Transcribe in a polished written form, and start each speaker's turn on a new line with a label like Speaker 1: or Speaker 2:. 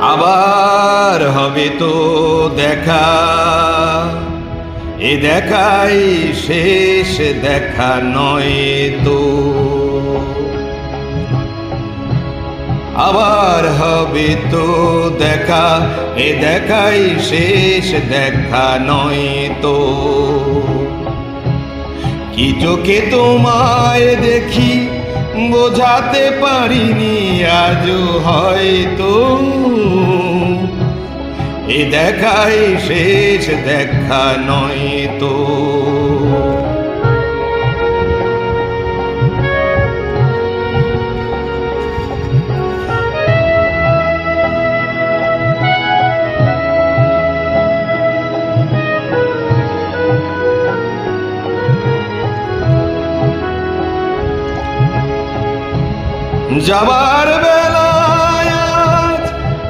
Speaker 1: আবার হবে তো দেখা, এ দেখাই শেষ দেখা নয় তো। আবার হবে তো দেখা, এ দেখাই শেষ দেখা নয় তো। কি চোখে তোমায় দেখি বোঝাতে পারিনি আজও হয়তো, এ দেখাই শেষ দেখা নয় তো। যাবার